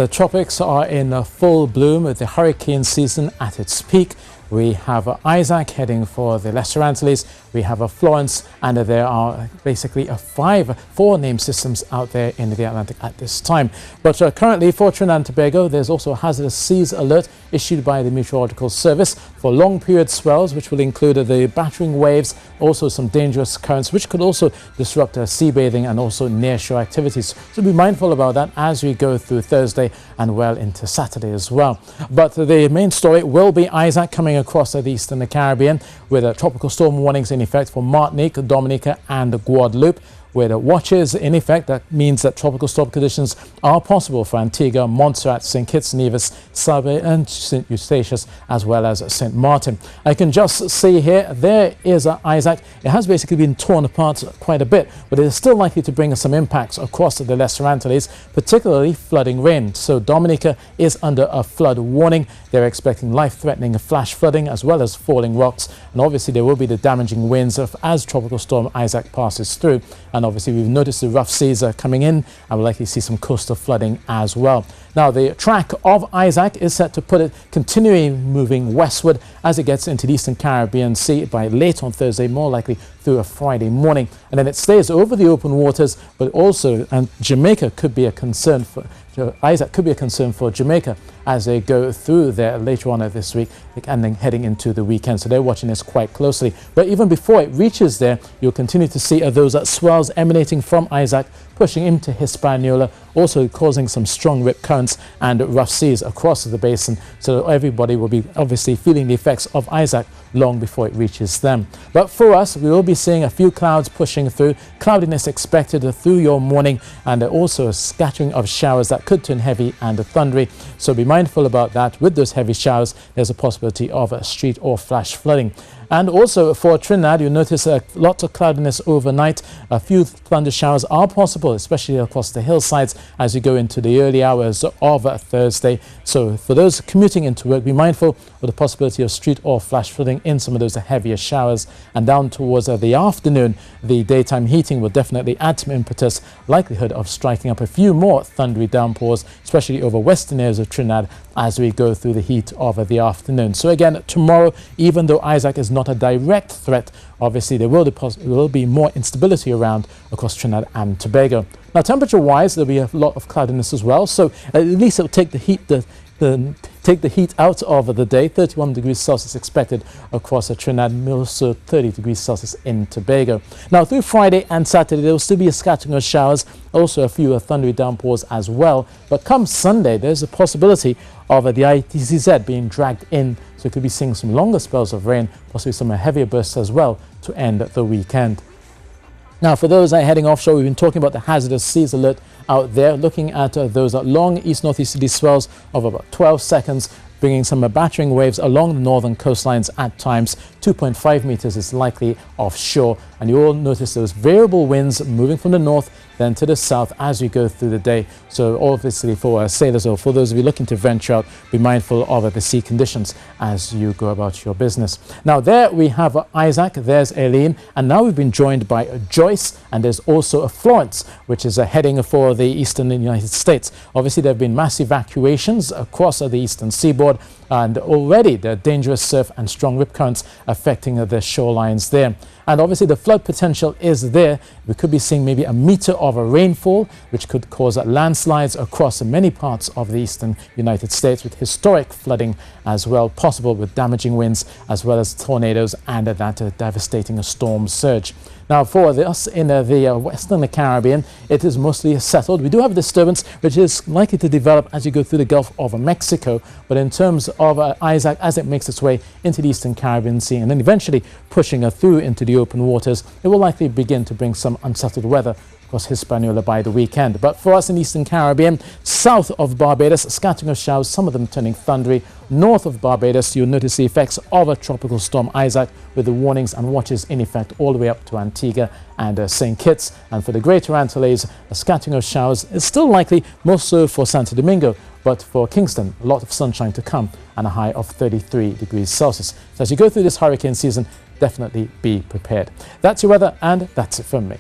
The tropics are in full bloom with the hurricane season at its peak. We have Isaac heading for the Lesser Antilles. We have Florence, and there are basically four named systems out there in the Atlantic at this time. But currently for Trinidad and Tobago, there's also a hazardous seas alert issued by the Meteorological Service for long period swells, which will include the battering waves, also some dangerous currents, which could also disrupt sea bathing and also nearshore activities. So be mindful about that as we go through Thursday and well into Saturday as well. But the main story will be Isaac coming across the eastern Caribbean with tropical storm warnings in effect for Martinique, Dominica and Guadeloupe. With watches in effect, that means that tropical storm conditions are possible for Antigua, Montserrat, St. Kitts, Nevis, Saba and St. Eustatius, as well as St. Martin. I can just see here, there is Isaac. It has basically been torn apart quite a bit, but it is still likely to bring some impacts across the Lesser Antilles, particularly flooding rain. So Dominica is under a flood warning. They're expecting life-threatening flash flooding as well as falling rocks. And obviously there will be the damaging winds as Tropical Storm Isaac passes through. And obviously we've noticed the rough seas are coming in, and we'll likely see some coastal flooding as well. Now the track of Isaac is set to put it continuing moving westward as it gets into the Eastern Caribbean Sea by late on Thursday, more likely through a Friday morning. And then it stays over the open waters, but also Jamaica could be a concern for Isaac could be a concern for Jamaica as they go through there later on this week and then heading into the weekend. So they're watching this quite closely. But even before it reaches there, you'll continue to see those swells emanating from Isaac pushing into Hispaniola, also causing some strong rip currents and rough seas across the basin. So everybody will be obviously feeling the effects of Isaac long before it reaches them. But for us, we will be seeing a few clouds pushing through, cloudiness expected through your morning, and also a scattering of showers that could turn heavy and thundery. So be mindful about that. With those heavy showers, there's a possibility of street or flash flooding. And also for Trinidad, you'll notice lots of cloudiness overnight. A few thunder showers are possible, especially across the hillsides as you go into the early hours of Thursday. So for those commuting into work, be mindful of the possibility of street or flash flooding in some of those heavier showers. And down towards the afternoon, the daytime heating will definitely add some impetus, likelihood of striking up a few more thundery downpours, especially over western areas of Trinidad as we go through the heat of the afternoon. So again, tomorrow, even though Isaac is not a direct threat, obviously there will be more instability around across Trinidad and Tobago. Now temperature-wise, there'll be a lot of cloudiness as well, so at least it'll take the heat out of the day. 31 degrees Celsius expected across Trinidad, and also 30 degrees Celsius in Tobago. Now through Friday and Saturday, there will still be a scattering of showers, also a few thundery downpours as well. But come Sunday, there's a possibility of the ITCZ being dragged in, so you could be seeing some longer spells of rain, possibly some heavier bursts as well to end the weekend. Now, for those heading offshore, we've been talking about the hazardous seas alert out there, looking at those long east-northeasterly swells of about 12 seconds, bringing some battering waves along the northern coastlines at times. 2.5 meters is likely offshore, and you will notice those variable winds moving from the north then to the south as you go through the day. So obviously for sailors or for those of you looking to venture out, be mindful of the sea conditions as you go about your business. Now there we have Isaac, there's Eileen, and now we've been joined by Joyce, and there's also a Florence, which is heading for the eastern United States. Obviously there have been mass evacuations across the eastern seaboard, and already there are dangerous surf and strong rip currents affecting the shorelines there. And obviously the flood potential is there. We could be seeing maybe a meter of a rainfall, which could cause landslides across many parts of the eastern United States, with historic flooding as well possible, with damaging winds as well as tornadoes and that devastating storm surge. Now for us in the western Caribbean, it is mostly settled. We do have a disturbance which is likely to develop as you go through the Gulf of Mexico, but in terms of Isaac, as it makes its way into the eastern Caribbean Sea and then eventually pushing through into the open waters, it will likely begin to bring some unsettled weather across Hispaniola by the weekend. But for us in Eastern Caribbean, south of Barbados, scattering of showers, some of them turning thundery. North of Barbados, you'll notice the effects of a tropical storm Isaac, with the warnings and watches in effect all the way up to Antigua and St. Kitts. And for the Greater Antilles, a scattering of showers is still likely, more so for Santo Domingo, but for Kingston, a lot of sunshine to come and a high of 33 degrees Celsius. So as you go through this hurricane season, definitely be prepared. That's your weather, and that's it from me.